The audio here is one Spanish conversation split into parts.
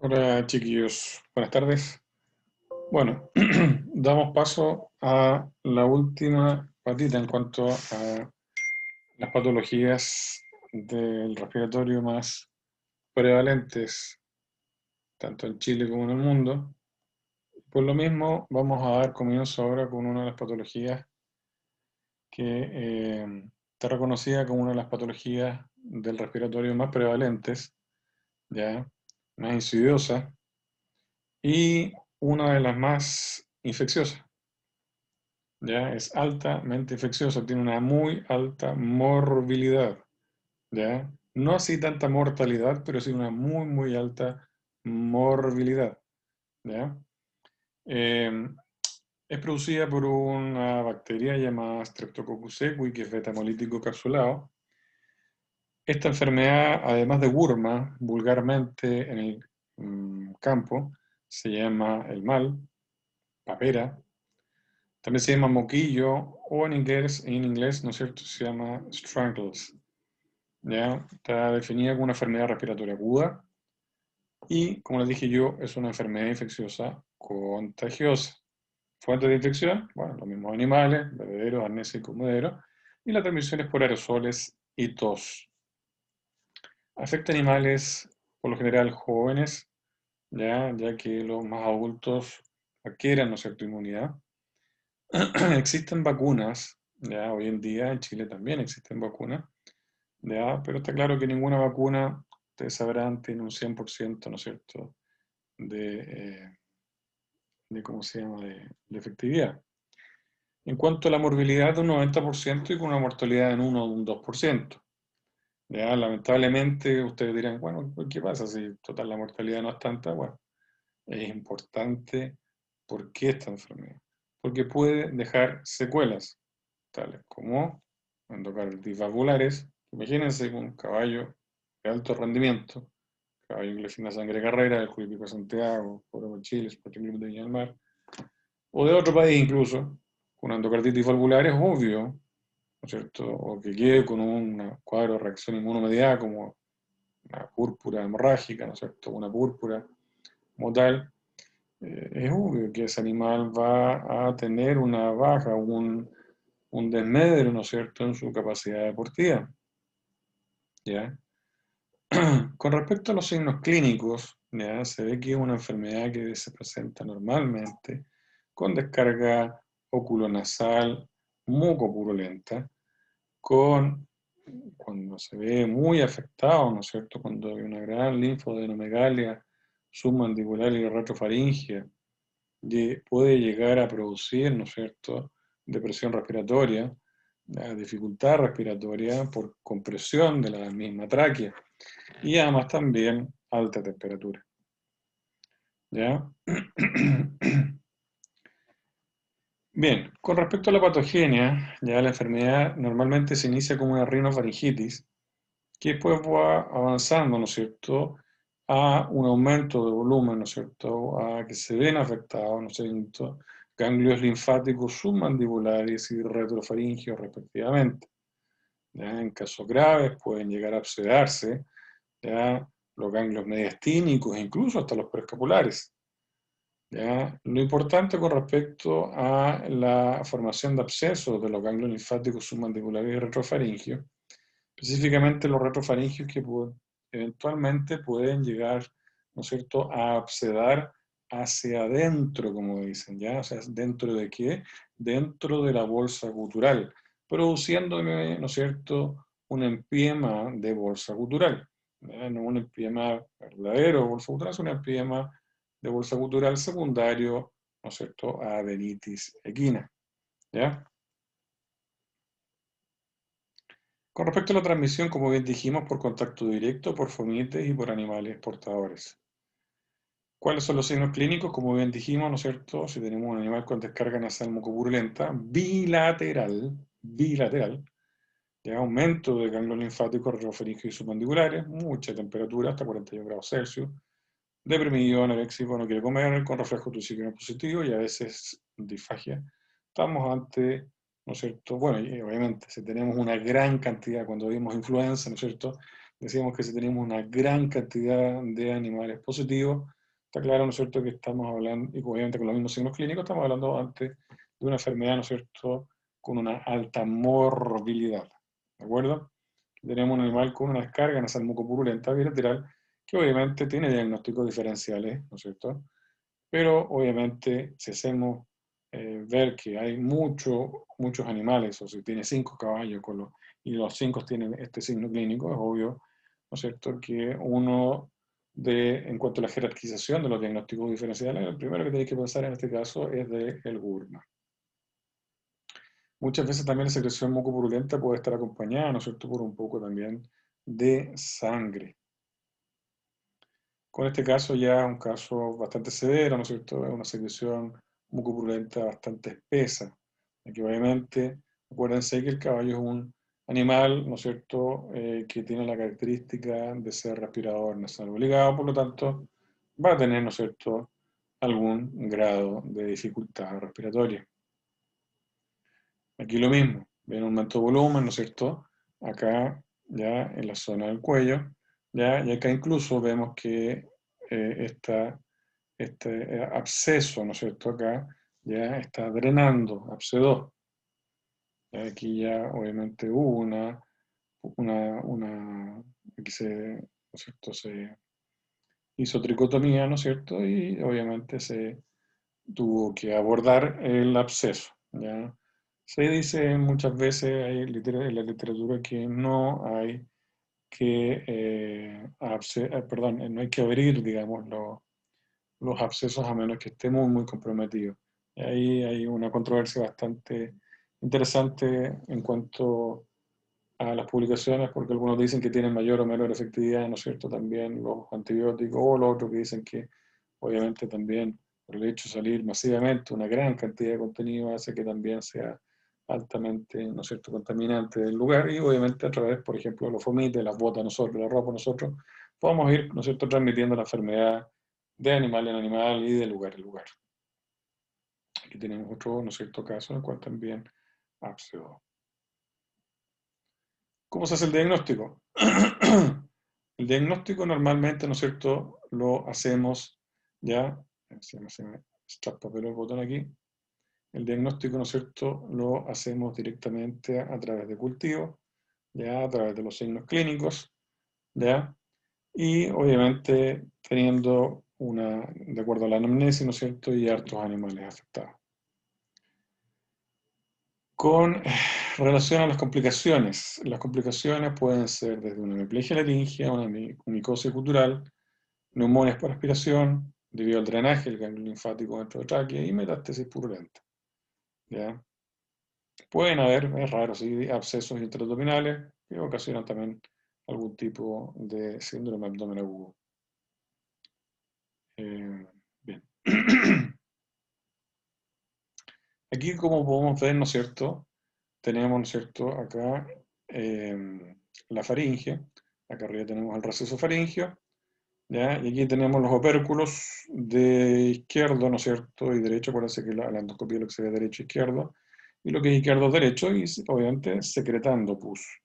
Hola chiquillos, buenas tardes. Bueno, damos paso a la última patita en cuanto a las patologías del respiratorio más prevalentes, tanto en Chile como en el mundo. Por lo mismo, vamos a dar comienzo ahora con una de las patologías que está reconocida como una de las patologías del respiratorio más prevalentes, ya, más insidiosas y una de las más infecciosas. ¿Ya? Es altamente infeccioso, tiene una muy alta morbilidad, ¿ya? No así tanta mortalidad, pero sí una muy, muy alta morbilidad, ¿ya? Eh, es producida por una bacteria llamada Streptococcus equi, que es beta-hemolítico capsulado. Esta enfermedad, además de Burma, vulgarmente en el campo, se llama el mal, papera. También se llama moquillo o en inglés, ¿no es cierto? Se llama strangles. ¿Ya? Está definida como una enfermedad respiratoria aguda y, como les dije yo, es una enfermedad infecciosa contagiosa. Fuente de infección, bueno, los mismos animales, bebederos, arneses y comoderos, y la transmisión es por aerosoles y tos. Afecta a animales, por lo general jóvenes, ya que los más adultos adquieren, ¿no es cierto?, inmunidad. Existen vacunas, ya hoy en día en Chile también existen vacunas, ya, pero está claro que ninguna vacuna, ustedes sabrán, tiene un 100%, ¿no es cierto?, de, ¿cómo se llama?, de efectividad. En cuanto a la morbilidad, de un 90% y con una mortalidad en 1 o un 2%. Ya, lamentablemente, ustedes dirán, bueno, ¿qué pasa si total la mortalidad no es tanta? Bueno, es importante. ¿Por qué esta enfermedad? Porque puede dejar secuelas, tales como endocarditis valvulares. Imagínense un caballo de alto rendimiento, caballo inglés sin la sangre carrera, del Club Hípico Santiago, Foro Chile, Sporting Club de Viña del Mar, o de otro país incluso, con endocarditis valvular es obvio, ¿no es cierto? O que quede con un cuadro de reacción inmunomediada como una púrpura hemorrágica, ¿no es cierto? Una púrpura como tal, es obvio que ese animal va a tener una baja, un desmedro, ¿no es cierto?, en su capacidad deportiva, ¿ya? Con respecto a los signos clínicos, ¿ya?, se ve que es una enfermedad que se presenta normalmente con descarga oculonasal mucopurulenta, cuando se ve muy afectado, ¿no es cierto?, cuando hay una gran linfadenomegalia submandibular y retrofaringea, puede llegar a producir, ¿no es cierto?, depresión respiratoria, dificultad respiratoria por compresión de la misma tráquea y además también alta temperatura. ¿Ya? Bien, con respecto a la patogenia, ya la enfermedad normalmente se inicia como una rinofaringitis, que después va avanzando, ¿no es cierto?, a un aumento de volumen, ¿no es cierto?, a que se ven afectados, ¿no es cierto?, ganglios linfáticos submandibulares y retrofaringios respectivamente. ¿Ya? En casos graves pueden llegar a obsedarse, ¿ya?, los ganglios mediastínicos e incluso hasta los preescapulares. ¿Ya? Lo importante con respecto a la formación de abscesos de los ganglios linfáticos submandibulares y retrofaringios, específicamente los retrofaringios que eventualmente pueden llegar, ¿no es cierto?, a abscedar hacia adentro, como dicen, ¿ya? O sea, ¿dentro de qué? Dentro de la bolsa gutural, produciendo, ¿no es cierto?, un empiema de bolsa gutural. No un empiema verdadero de bolsa gutural, es un empiema de bolsa gutural secundario, ¿no es cierto?, a adenitis equina, ¿ya? Con respecto a la transmisión, como bien dijimos, por contacto directo, por fomites y por animales portadores. ¿Cuáles son los signos clínicos? Como bien dijimos, ¿no es cierto? Si tenemos un animal con descarga nasal mucopurulenta, bilateral, de aumento de ganglios linfáticos retrofaringios y submandibulares, mucha temperatura, hasta 41 grados Celsius, deprimido, anoréxico, no quiere comer, con reflejo toxicino positivo y a veces disfagia. Estamos ante, ¿no es cierto? Bueno, y obviamente, si tenemos una gran cantidad, cuando vimos influenza, ¿no es cierto?, decíamos que si tenemos una gran cantidad de animales positivos, está claro, ¿no es cierto?, que estamos hablando, y obviamente con los mismos signos clínicos, estamos hablando antes de una enfermedad, ¿no es cierto?, con una alta morbilidad, ¿de acuerdo? Tenemos un animal con una descarga nasal mucopurulenta bilateral, que obviamente tiene diagnósticos diferenciales, ¿no es cierto? Pero obviamente si hacemos ver que hay muchos animales, o si tiene 5 caballos y los 5 tienen este signo clínico, es obvio, ¿no es cierto?, que en cuanto a la jerarquización de los diagnósticos diferenciales, el primero que tenéis que pensar en este caso es del Gurma. Muchas veces también la secreción mucopurulenta puede estar acompañada, ¿no es cierto?, por un poco también de sangre. Con este caso ya un caso bastante severo, ¿no es cierto?, es una secreción mucopurulenta bastante espesa, que obviamente, acuérdense que el caballo es un animal, ¿no es cierto?, que tiene la característica de ser respirador nasal obligado, por lo tanto, va a tener, ¿no es cierto?, algún grado de dificultad respiratoria. Aquí lo mismo, ven un aumento de volumen, ¿no es cierto?, acá ya en la zona del cuello, ya, y acá incluso vemos que este absceso, ¿no es cierto?, acá ya está drenando, abscedó. Aquí ya obviamente hubo aquí ¿no es cierto?, se hizo tricotomía, ¿no es cierto?, y obviamente se tuvo que abordar el absceso, ¿ya? Se dice muchas veces en la literatura que no hay no hay que abrir, digamos, los abscesos a menos que esté muy comprometido. Y ahí hay una controversia bastante interesante en cuanto a las publicaciones, porque algunos dicen que tienen mayor o menor efectividad, ¿no es cierto?, también los antibióticos, o los otros que dicen que obviamente también por el hecho de salir masivamente una gran cantidad de contenido hace que también sea altamente, ¿no es cierto?, contaminante del lugar, y obviamente a través, por ejemplo, de los fomites, las botas nosotros, la ropa nosotros, podemos ir, ¿no es cierto?, transmitiendo la enfermedad de animal en animal y de lugar en lugar. Aquí tenemos otro, ¿no es cierto?, caso en el cual también abscedó. ¿Cómo se hace el diagnóstico? El diagnóstico normalmente, ¿no es cierto?, lo hacemos ya, se me traspapeló el botón aquí. El diagnóstico, ¿no es cierto?, lo hacemos directamente a través de cultivo, ya a través de los signos clínicos, ya, y obviamente teniendo de acuerdo a la anamnesis, ¿no es cierto?, y hartos animales afectados. Con relación a las complicaciones pueden ser desde una hemiplegia laringia, una micosis gutural, neumonias por aspiración, debido al drenaje del ganglio linfático dentro de tráquea y metástasis purulenta, ¿ya? Pueden haber, es raro, sí, abscesos intraabdominales que ocasionan también algún tipo de síndrome de abdomen agudo. Bien. Aquí, como podemos ver, ¿no es cierto?, tenemos, ¿no es cierto?, acá la faringe, acá arriba tenemos el receso faringeo, ¿ya? Y aquí tenemos los opérculos de izquierdo, ¿no es cierto?, y derecho. Acuérdense que la endoscopía es lo que se ve derecho e izquierdo, y lo que es izquierdo es derecho, y obviamente secretando pus.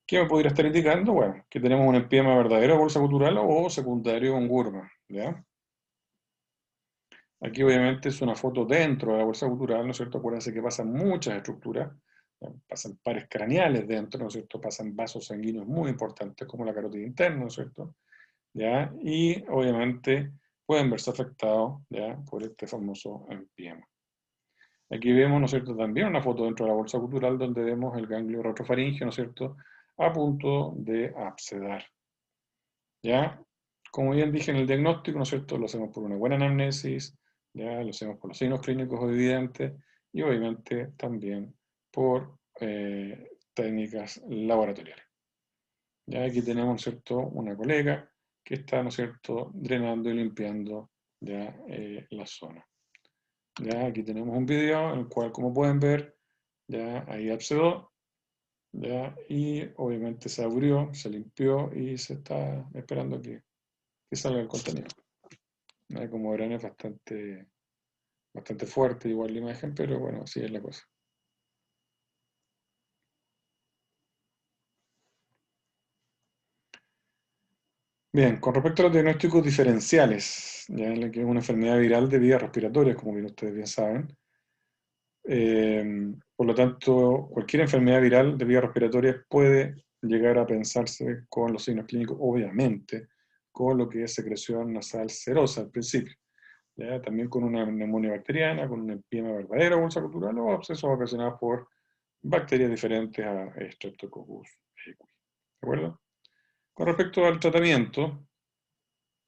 ¿Qué me podría estar indicando? Bueno, que tenemos un empiema verdadero de bolsa gutural o secundario con Gurma, ¿ya? Aquí obviamente es una foto dentro de la bolsa gutural, ¿no es cierto? Acuérdense que pasan muchas estructuras, pasan pares craneales dentro, ¿no es cierto? Pasan vasos sanguíneos muy importantes como la carótida interna, ¿no es cierto?, ¿ya? Y obviamente pueden verse afectados, ¿ya?, por este famoso empiema. Aquí vemos, ¿no es cierto?, también una foto dentro de la bolsa gutural donde vemos el ganglio retrofaringeo, ¿no es cierto?, a punto de abscedar, ¿ya? Como bien dije en el diagnóstico, ¿no es cierto?, lo hacemos por una buena anamnesis, ¿ya?, lo hacemos por los signos clínicos evidentes y obviamente también por técnicas laboratoriales. Ya aquí tenemos, ¿no es cierto?, una colega que está, ¿no es cierto?, drenando y limpiando ya la zona. Ya aquí tenemos un video en el cual, como pueden ver, ya ahí abscedó, ya, y obviamente se abrió, se limpió y se está esperando que salga el contenido. Ya, como verán, es bastante fuerte igual la imagen, pero bueno, así es la cosa. Bien, con respecto a los diagnósticos diferenciales, ya en la que es una enfermedad viral de vías respiratorias, como bien ustedes bien saben, por lo tanto, cualquier enfermedad viral de vías respiratorias puede llegar a pensarse con los signos clínicos, obviamente, con lo que es secreción nasal serosa al principio, ¿ya? También con una neumonía bacteriana, con un empiema verdadero, bolsa cultural o abscesos ocasionados por bacterias diferentes a Streptococcus equi. ¿De acuerdo? Con respecto al tratamiento,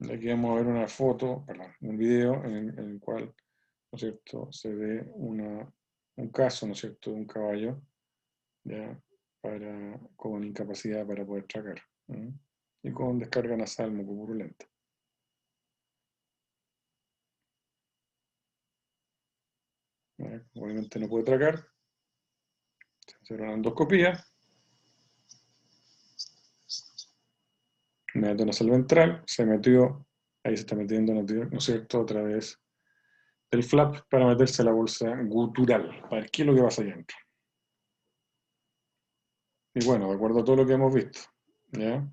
aquí vamos a ver una foto, perdón, un video en el cual, ¿no es cierto?, se ve un caso, ¿no es cierto?, de un caballo, ¿ya?, con incapacidad para poder tragar, ¿eh? Y con descarga nasal mucopurulenta. Obviamente no puede tragar, se hace una endoscopía, medio nasal ventral, se metió, ahí se está metiendo, ¿no es cierto?, a través del flap para meterse a la bolsa gutural, para ver qué es lo que pasa ahí adentro. Y bueno, de acuerdo a todo lo que hemos visto, ¿ya?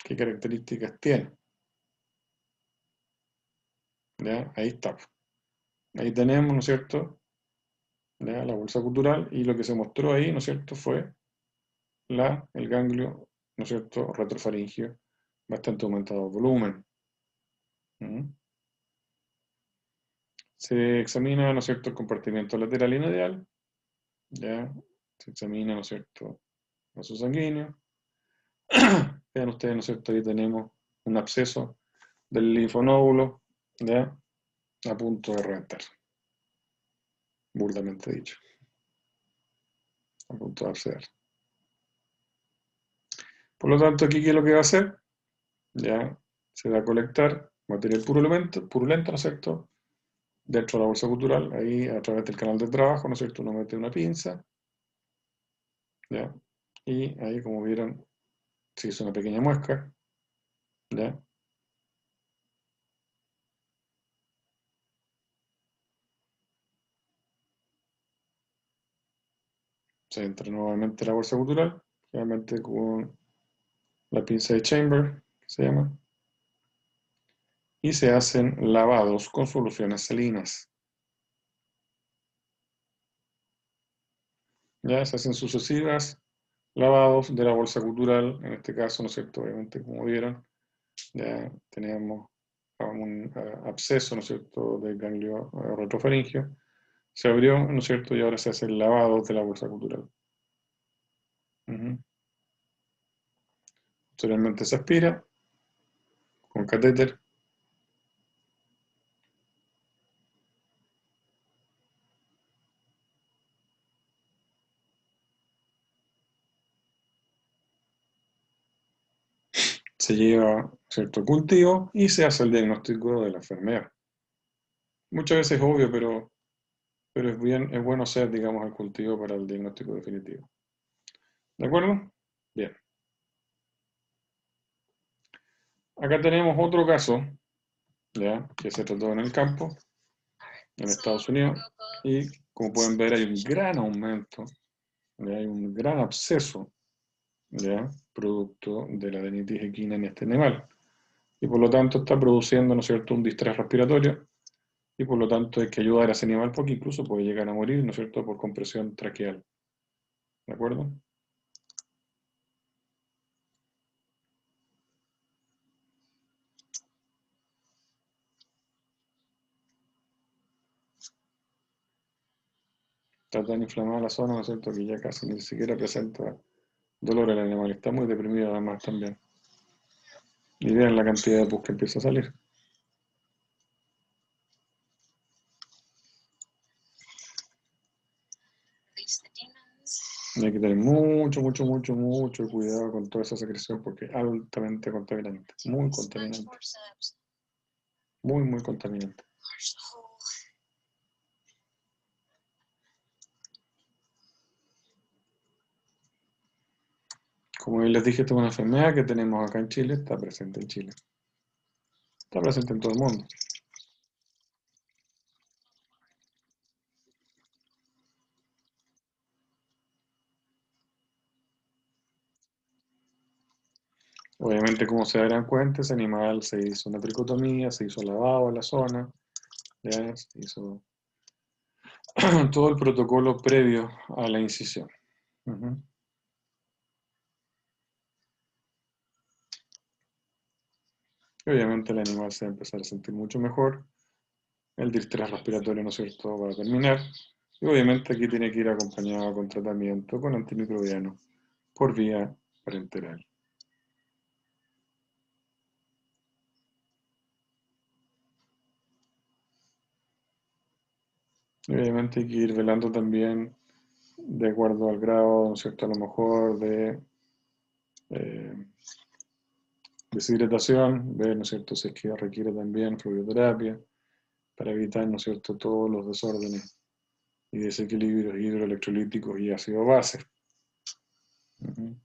¿Qué características tiene? ¿Ya? Ahí está. Ahí tenemos, ¿no es cierto?, ¿ya?, la bolsa gutural, y lo que se mostró ahí, ¿no es cierto?, fue el ganglio, ¿no es cierto?, retrofaringio, bastante aumentado de volumen. ¿Mm? Se examina, ¿no es cierto?, el compartimiento lateral y medial, ¿ya? Se examina, ¿no es cierto?, vaso sanguíneo. Vean ustedes, ¿no es cierto?, ahí tenemos un absceso del linfonódulo, ¿ya?, a punto de reventar, burdamente dicho, a punto de acceder. Por lo tanto, aquí, ¿qué es lo que va a hacer? Ya se va a colectar material purulento, ¿no es cierto?, dentro de la bolsa cultural, ahí a través del canal de trabajo, ¿no es cierto?, uno mete una pinza, ¿ya? Y ahí, como vieron, se hizo una pequeña muesca, ¿ya? Se entra nuevamente a la bolsa cultural, realmente con la pinza de Chamber, que se llama, y se hacen lavados con soluciones salinas. Ya se hacen sucesivas lavados de la bolsa cultural, en este caso, ¿no es cierto?, obviamente, como vieron, ya teníamos un absceso, ¿no es cierto?, del ganglio retrofaringio, se abrió, ¿no es cierto?, y ahora se hace el lavado de la bolsa cultural. Posteriormente se aspira con catéter. Se lleva cierto cultivo y se hace el diagnóstico de la enfermedad. Muchas veces es obvio, pero es bueno hacer, digamos, el cultivo para el diagnóstico definitivo. ¿De acuerdo? Bien. Acá tenemos otro caso, ¿ya?, que se trató en el campo, en Estados Unidos, y como pueden ver hay un gran aumento, ¿ya?, hay un gran absceso, ¿ya?, producto de la adenitis equina en este animal. Y por lo tanto está produciendo, ¿no es cierto?, un distrés respiratorio, y por lo tanto hay que ayudar a ese animal porque incluso puede llegar a morir, ¿no es cierto?, por compresión traqueal. ¿De acuerdo? Está tan inflamada la zona, ¿no es cierto?, que ya casi ni siquiera presenta dolor el animal. Está muy deprimido además también. Y vean la cantidad de pus que empieza a salir. Y hay que tener mucho cuidado con toda esa secreción porque es altamente contaminante. Muy contaminante. Muy contaminante. Como les dije, esta es una enfermedad que tenemos acá en Chile, está presente en Chile. Está presente en todo el mundo. Obviamente, como se darán cuenta, ese animal se hizo una tricotomía, se hizo lavado en la zona, ya se hizo todo el protocolo previo a la incisión. Ujú. Y obviamente el animal se va a empezar a sentir mucho mejor, el distrés respiratorio, ¿no es cierto?, va a terminar, y obviamente aquí tiene que ir acompañado con tratamiento con antimicrobiano por vía parenteral. Y obviamente hay que ir velando también de acuerdo al grado, ¿no es cierto?, a lo mejor de eh, deshidratación, ver, ¿no es cierto?, si es que requiere también fluidoterapia para evitar, ¿no es cierto?, todos los desórdenes y desequilibrios hidroelectrolíticos y ácido base. Ujú.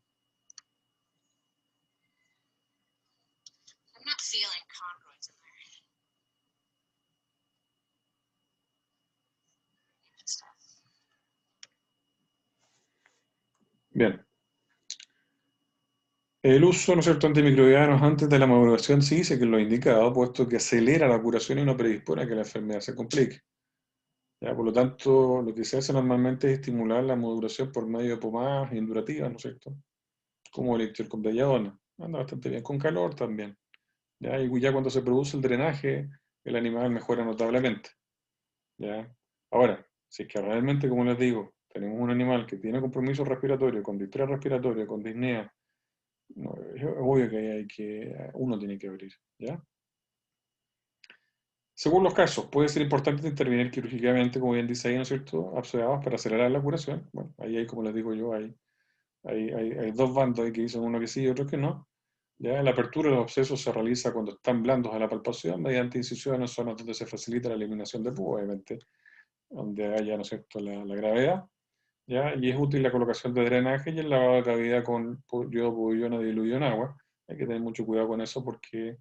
Bien. El uso, ¿no es cierto?, antimicrobianos antes de la maduración sí dice que es lo indicado, puesto que acelera la curación y no predispone a que la enfermedad se complique. ¿Ya? Por lo tanto, lo que se hace normalmente es estimular la maduración por medio de pomadas indurativas, ¿no es cierto?, como el elixir con belladona. Anda bastante bien, con calor también. ¿Ya? Y ya cuando se produce el drenaje, el animal mejora notablemente. ¿Ya? Ahora, si es que realmente, como les digo, tenemos un animal que tiene compromiso respiratorio, con distrés respiratorio, con disnea, no, es obvio que uno tiene que abrir. ¿Ya? Según los casos, puede ser importante intervenir quirúrgicamente, como bien dice ahí, ¿no es cierto?, abscedados para acelerar la curación. Bueno, ahí hay, como les digo yo, hay dos bandos ahí que dicen uno que sí y otro que no. ¿Ya? La apertura de los abscesos se realiza cuando están blandos a la palpación, mediante incisión en zonas donde se facilita la eliminación de pus, obviamente, donde haya, ¿no es cierto?, la gravedad. ¿Ya? Y es útil la colocación de drenaje y el lavado de cavidad con yodo, pudillona diluido en agua. Hay que tener mucho cuidado con eso porque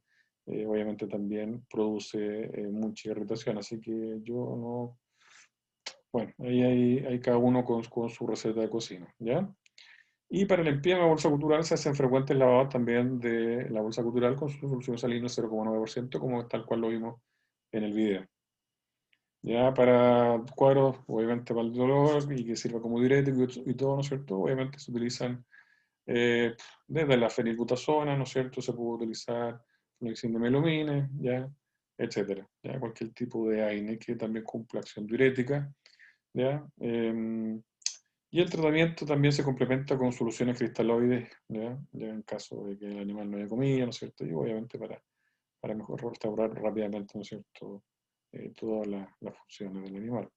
obviamente también produce mucha irritación, así que yo no... Bueno, ahí hay cada uno con su receta de cocina, ¿ya? Y para el empiema bolsa cultural se hacen frecuentes lavados también de la bolsa cultural con su solución salina 0,9%, como tal cual lo vimos en el video. Ya para cuadros, obviamente para el dolor y que sirva como diurético y todo, ¿no es cierto? Obviamente se utilizan desde la fenilbutazona, ¿no es cierto? Se puede utilizar fluoxetina de melumine, ya, etcétera. Ya, cualquier tipo de AINE que también cumpla acción diurética, ya. Y el tratamiento también se complementa con soluciones cristaloides, ya, ya en caso de que el animal no haya comido, ¿no es cierto? Y obviamente para mejor restaurar rápidamente, ¿no es cierto?, todas las funciones del animal.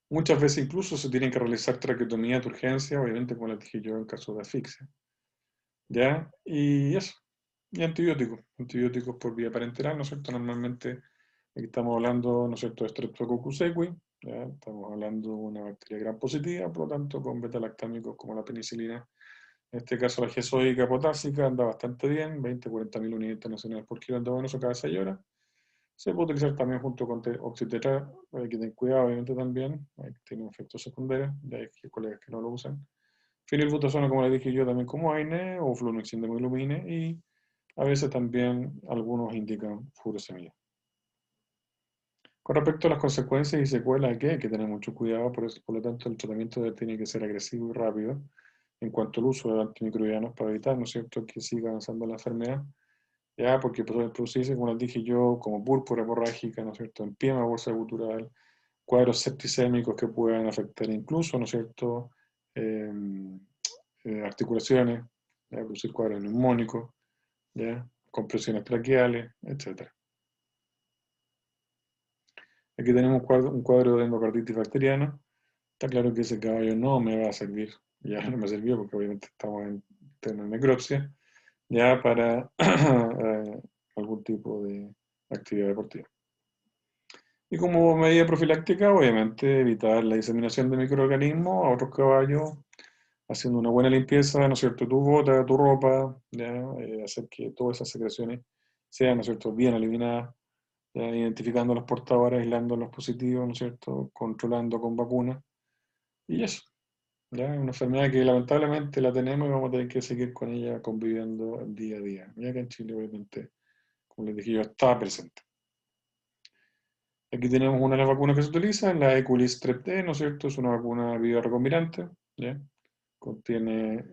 Muchas veces incluso se tienen que realizar traqueotomías de urgencia, obviamente como les dije yo en caso de asfixia. ¿Ya? Y eso. Y antibióticos por vía parenteral, ¿no es cierto? Normalmente aquí estamos hablando, ¿no es cierto?, de Streptococcus equi, ¿ya? Estamos hablando de una bacteria gram positiva, por lo tanto con beta-lactámicos como la penicilina. En este caso la gesódica potásica anda bastante bien, 20-40 mil unidades internacionales por kilo endovenoso cada 6 horas. Se puede utilizar también junto con oxitetra, hay que tener cuidado obviamente también, tiene efectos secundarios, ya hay colegas que no lo usan. Fenilbutazona, como le dije yo, también como AINE o flunixin de milumine, y a veces también algunos indican furosemida. Con respecto a las consecuencias y secuelas, aquí hay que tener mucho cuidado, por lo tanto el tratamiento tiene que ser agresivo y rápido en cuanto al uso de antimicrobianos para evitar, ¿no es cierto?, que siga avanzando la enfermedad. Ya, porque puede producirse, como les dije yo, como púrpura hemorrágica, ¿no es cierto?, empiema, bolsa gutural, cuadros septicémicos que puedan afectar incluso, ¿no es cierto?, eh, articulaciones, ¿ya? Producir cuadros neumónicos, ¿ya?, compresiones traqueales, etc. Aquí tenemos un cuadro de endocarditis bacteriana. Está claro que ese caballo no me va a servir, ya no me sirvió porque obviamente estamos en plena necropsia, ya para algún tipo de actividad deportiva. Y como medida profiláctica, obviamente, evitar la diseminación de microorganismos a otros caballos, haciendo una buena limpieza, ¿no es cierto?, tu bota, tu ropa, ¿ya? Hacer que todas esas secreciones sean, ¿no es cierto?, bien eliminadas, ¿ya? Identificando a los portadores, aislando a los positivos, ¿no es cierto?, controlando con vacunas, y eso. ¿ya? Es una enfermedad que lamentablemente la tenemos y vamos a tener que seguir con ella conviviendo día a día. Ya que en Chile, obviamente, como les dije yo, está presente. Aquí tenemos una de las vacunas que se utiliza, la Eculis Strep D, ¿no es cierto? Es una vacuna biorecombinante, ¿ya? Contiene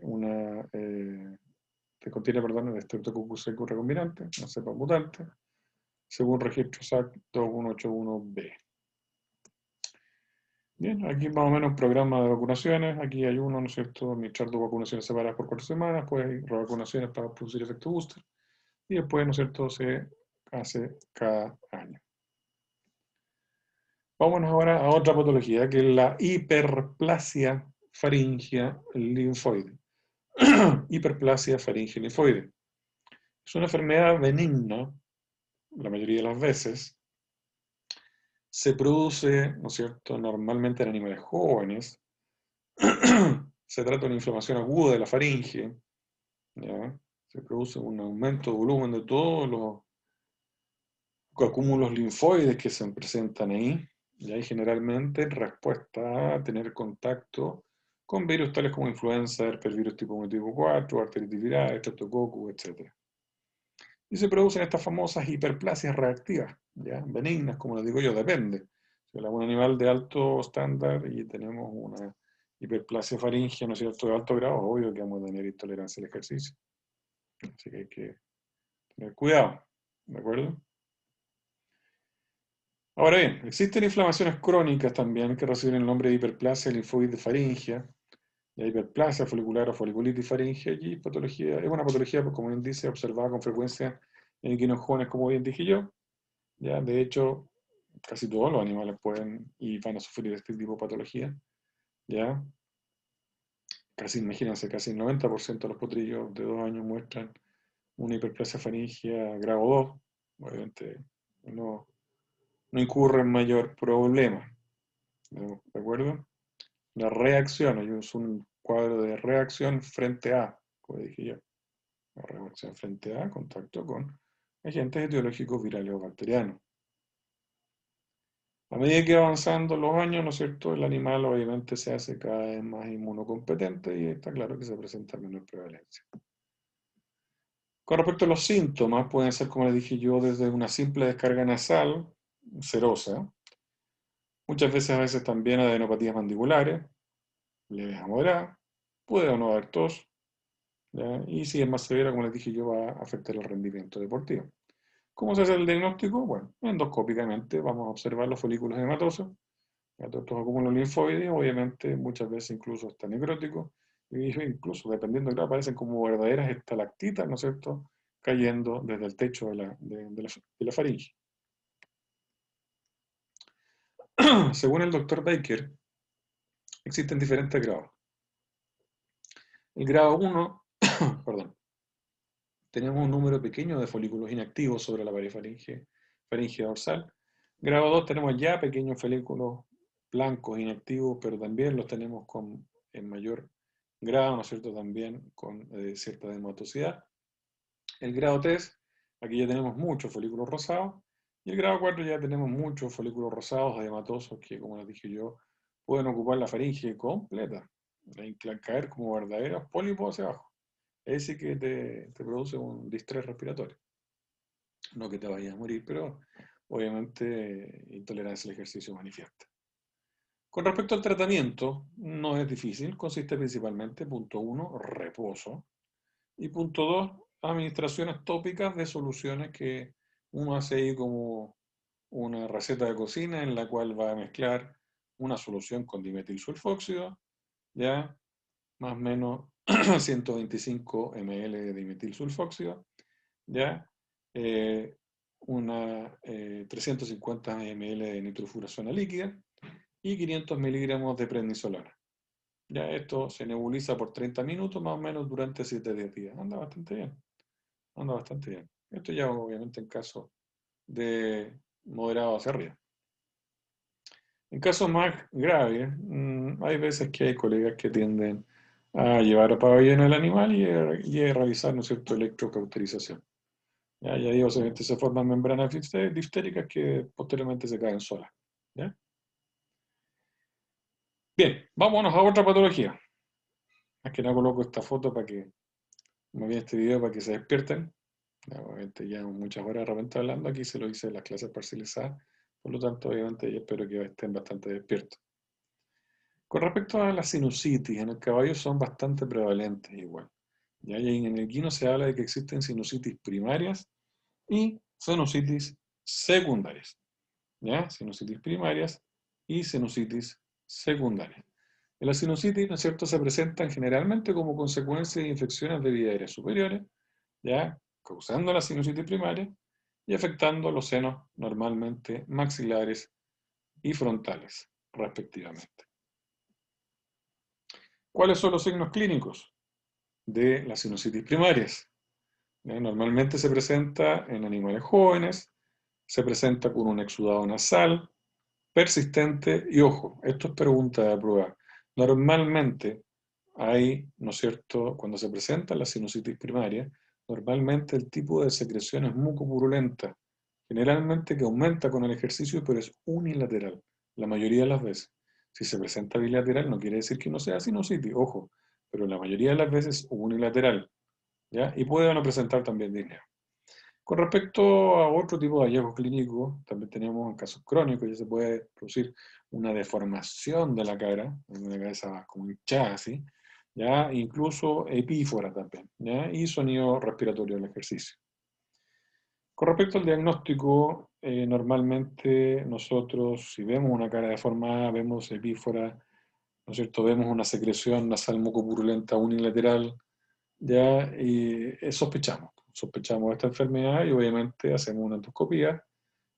contiene, perdón, el Streptococcus aureus recombinante, una cepa mutante, según registro SAC 2181B. Bien, aquí más o menos un programa de vacunaciones, aquí hay uno, ¿no es cierto? Administrar dos vacunaciones separadas por 4 semanas, pues hay revacunaciones para producir efecto booster, y después, ¿no es cierto?, se hace cada año. Vámonos ahora a otra patología, que es la hiperplasia faríngea linfoide. Hiperplasia faríngea linfoide. Es una enfermedad benigna, la mayoría de las veces. Se produce, ¿no es cierto?, normalmente en animales jóvenes. Se trata de una inflamación aguda de la faringe, ¿ya? Se produce un aumento de volumen de todos los acúmulos linfoides que se presentan ahí, y hay generalmente en respuesta a tener contacto con virus tales como influenza, herpesvirus tipo 1 tipo 4, arteritis viral, estreptococcus, etc. Y se producen estas famosas hiperplasias reactivas, ¿ya? Benignas, como les digo yo, depende. Si hablamos de un animal de alto estándar y tenemos una hiperplasia faríngea, ¿no es cierto?, de alto grado, obvio que vamos a tener intolerancia al ejercicio. Así que hay que tener cuidado, ¿de acuerdo? Ahora bien, existen inflamaciones crónicas también que reciben el nombre de hiperplasia linfoide faríngea, la hiperplasia folicular o foliculitis faríngea, y patología, es una patología, como bien dice, observada con frecuencia en equinos jóvenes, como bien dije yo. Ya, de hecho, casi todos los animales pueden y van a sufrir este tipo de patología. Ya, casi, imagínense, casi el 90% de los potrillos de 2 años muestran una hiperplasia faríngea grado 2. Obviamente no, no incurre en mayor problema. ¿De acuerdo? La reacción, es un cuadro de reacción frente a, como dije yo, la reacción frente a contacto con agentes etiológicos virales o bacterianos. A medida que va avanzando los años, ¿no es cierto?, el animal obviamente se hace cada vez más inmunocompetente y está claro que se presenta menor prevalencia. Con respecto a los síntomas, pueden ser, como les dije yo, desde una simple descarga nasal, serosa, muchas veces a veces también adenopatías mandibulares, leves a moderadas, puede o no haber tos, ¿ya? Y si es más severa, como les dije yo, va a afectar el rendimiento deportivo. ¿Cómo se hace el diagnóstico? Bueno, endoscópicamente vamos a observar los folículos hematosos, todos estos acúmulos linfoides, obviamente muchas veces incluso están necróticos, e incluso dependiendo de grado aparecen como verdaderas estalactitas, ¿no es cierto?, cayendo desde el techo de la faringe. Según el doctor Baker, existen diferentes grados. El grado 1, perdón, tenemos un número pequeño de folículos inactivos sobre la pared faringe dorsal. Grado 2 tenemos ya pequeños folículos blancos inactivos, pero también los tenemos en mayor grado, ¿no es cierto?, también con cierta dermatosidad. El grado 3, aquí ya tenemos muchos folículos rosados, y el grado 4 ya tenemos muchos folículos rosados edematosos que, como les dije yo, pueden ocupar la faringe completa, caer como verdaderos pólipos hacia abajo. Es decir, que te produce un distrés respiratorio. No que te vayas a morir, pero obviamente intolerancia al ejercicio manifiesta. Con respecto al tratamiento, no es difícil, consiste principalmente, punto 1, reposo, y punto 2, administraciones tópicas de soluciones que uno hace ahí como una receta de cocina en la cual va a mezclar una solución con dimetilsulfóxido, ya, más o menos 125 ml de dimetilsulfóxido, ya, una 350 ml de nitrofurazona líquida y 500 miligramos de prednisolona. Ya esto se nebuliza por 30 minutos más o menos durante 7 días. Anda bastante bien. Anda bastante bien. Esto ya obviamente en caso de moderado hacia arriba. En casos más graves, hay veces que hay colegas que tienden a llevar a pabellón al animal y a realizar, ¿no es cierto?, electrocauterización. Ya ahí obviamente se forman membranas diftéricas que posteriormente se caen solas. ¿Ya? Bien, vámonos a otra patología. Más que nada coloco esta foto para que, más bien este video para que se despierten. Obviamente ya muchas horas de repente hablando, aquí se lo hice en las clases parcializadas, por lo tanto obviamente yo espero que estén bastante despiertos. Con respecto a la sinusitis, en el caballo son bastante prevalentes igual. ¿Ya? Y en el equino se habla de que existen sinusitis primarias y sinusitis secundarias. ¿Ya? Sinusitis primarias y sinusitis secundarias. En la sinusitis, ¿no es cierto?, se presentan generalmente como consecuencia de infecciones de vías aéreas superiores, ¿ya?, causando la sinusitis primaria y afectando los senos normalmente maxilares y frontales, respectivamente. ¿Cuáles son los signos clínicos de las sinusitis primarias? Normalmente se presenta en animales jóvenes, se presenta con un exudado nasal, persistente y ojo, esto es pregunta de prueba. Normalmente hay, ¿no es cierto?, cuando se presenta la sinusitis primaria, normalmente el tipo de secreción es mucopurulenta, generalmente que aumenta con el ejercicio, pero es unilateral, la mayoría de las veces. Si se presenta bilateral no quiere decir que no sea sinusitis, ojo, pero la mayoría de las veces unilateral, ¿ya? Y puede no presentar también disnea. Con respecto a otro tipo de hallazgos clínicos, también tenemos en casos crónicos, ya se puede producir una deformación de la cara, una cabeza como hinchada así, ¿ya? Incluso epífora también, ¿ya? Y sonido respiratorio del ejercicio. Con respecto al diagnóstico, normalmente nosotros, si vemos una cara deformada, vemos epífora, ¿no es cierto? Vemos una secreción nasal mucopurulenta unilateral, ya, y sospechamos esta enfermedad y obviamente hacemos una endoscopía,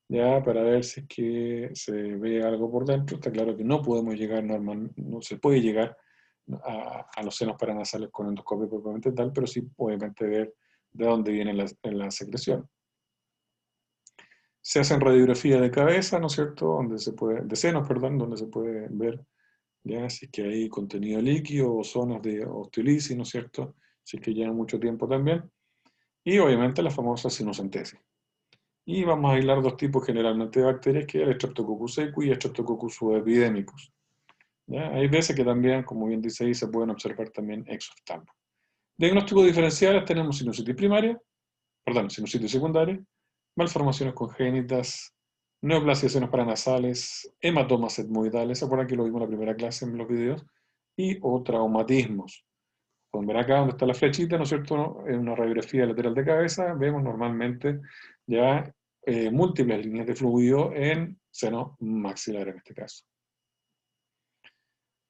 ya, para ver si es que se ve algo por dentro. Está claro que no podemos llegar no se puede llegar a los senos paranasales con endoscopia propiamente tal, pero sí obviamente ver de dónde viene la secreción. Se hacen radiografías de cabeza, ¿no es cierto?, de senos, perdón, donde se puede ver, ya, si es que hay contenido líquido o zonas de osteolisis, ¿no es cierto?, si es que llevan mucho tiempo también. Y obviamente la famosa sinusentesis. Y vamos a aislar dos tipos generalmente de bacterias, que es el Streptococcus secus y el Streptococcus subepidemicus. ¿Ya? Hay veces que también, como bien dice ahí, se pueden observar también exoftalmos. Diagnósticos diferenciales: tenemos sinusitis primaria, sinusitis secundaria, malformaciones congénitas, neoplasias de senos paranasales, hematomas etmoidales, ¿se acuerdan que lo vimos en la primera clase en los videos? Y o traumatismos. Pueden ver acá donde está la flechita, ¿no es cierto? En una radiografía lateral de cabeza vemos normalmente ya múltiples líneas de fluido en seno maxilar en este caso.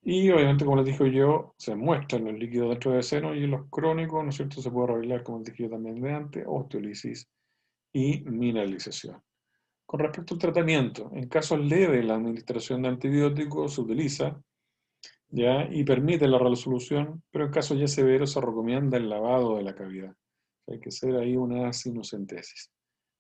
Y obviamente, como les dije yo, se muestran los líquidos dentro del seno y los crónicos, ¿no es cierto? Se puede revelar, como les dije yo también de antes, osteolisis y mineralización. Con respecto al tratamiento, en casos leves la administración de antibióticos se utiliza, ¿ya? Y permite la resolución, pero en casos ya severos se recomienda el lavado de la cavidad. Hay que hacer ahí una sinusentesis.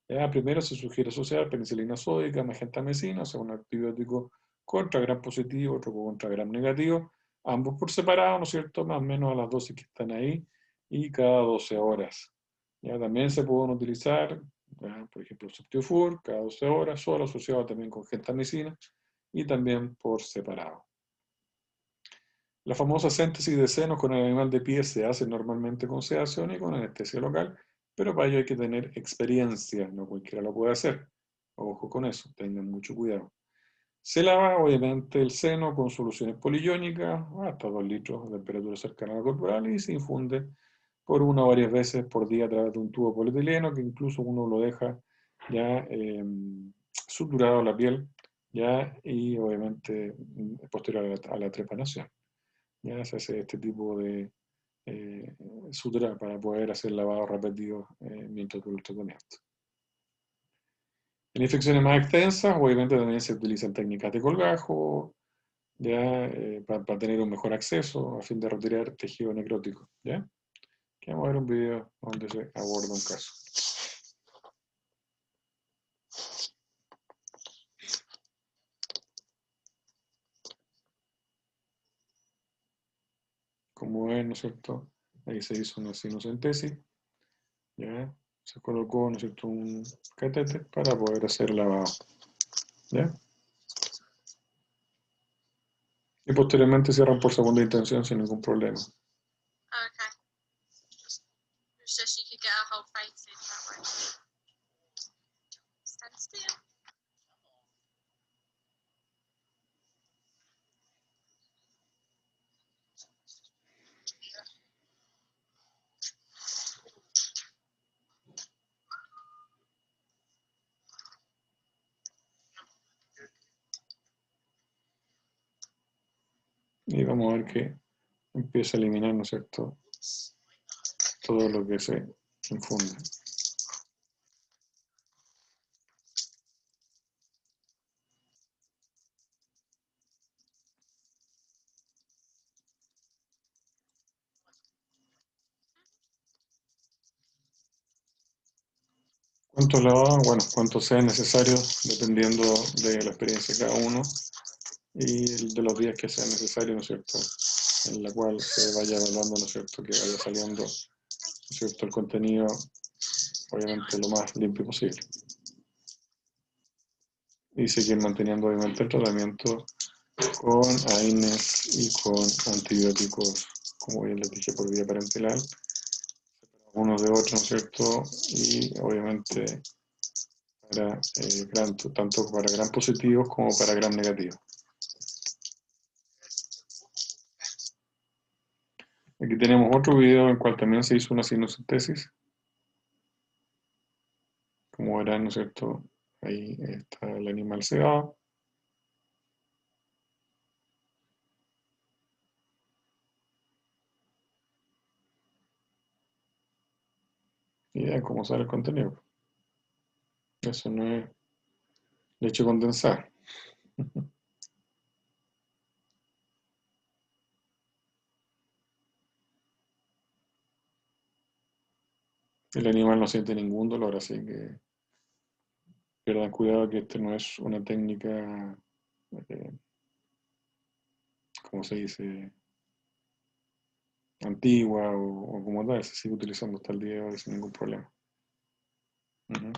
¿Ya? Primero se sugiere asociar penicilina sódica, megentamicina, o sea, un antibiótico contra gram positivo, otro contra gram negativo, ambos por separado, ¿no es cierto?, más o menos a las dosis que están ahí, y cada 12 horas. ¿Ya? También se pueden utilizar, ¿ya?, por ejemplo, Ceftiofur, cada 12 horas, solo asociado también con gentamicina, y también por separado. La famosa síntesis de senos con el animal de pie se hace normalmente con sedación y con anestesia local, pero para ello hay que tener experiencia, no cualquiera lo puede hacer. Ojo con eso, tengan mucho cuidado. Se lava obviamente el seno con soluciones poliónicas, hasta 2 litros de temperatura cercana a la corporal, y se infunde por una o varias veces por día a través de un tubo polietileno, que incluso uno lo deja ya suturado a la piel, ya, y obviamente posterior a la trepanación. Ya se hace este tipo de sutura para poder hacer lavado repetido mientras dura el tratamiento. En infecciones más extensas, obviamente también se utilizan técnicas de colgajo, ya, para tener un mejor acceso a fin de retirar tejido necrótico. ¿Ya? Aquí vamos a ver un video donde se aborda un caso. Como ven, ¿no es cierto? Ahí se hizo una sinusentesis, ¿ya? Se colocó, ¿no es cierto?, un catéter para poder hacer lavado, ¿ya? Y posteriormente cierran por segunda intención sin ningún problema. Y vamos a ver que empieza a eliminar, ¿no es cierto?, todo lo que se infunde. ¿Cuántos lavados? Bueno, cuántos sean necesarios, dependiendo de la experiencia de cada uno y de los días que sea necesario, ¿no es cierto?, en la cual se vaya evaluando, ¿no es cierto?, que vaya saliendo, ¿no es cierto?, el contenido, obviamente, lo más limpio posible. Y seguir manteniendo, obviamente, el tratamiento con AINES y con antibióticos, como bien les dije, por vía parenteral, unos de otros, ¿no es cierto?, y obviamente para tanto para gram positivos como para gram negativos. Aquí tenemos otro video en el cual también se hizo una sinocentesis. Como verán, ¿no es cierto?, ahí está el animal cebado. Y vean cómo sale el contenido. Eso no es leche condensada. El animal no siente ningún dolor, así que pierdan cuidado que este no es una técnica, eh, ¿cómo se dice?, antigua o como tal, se sigue utilizando hasta el día de hoy sin ningún problema. Uh-huh.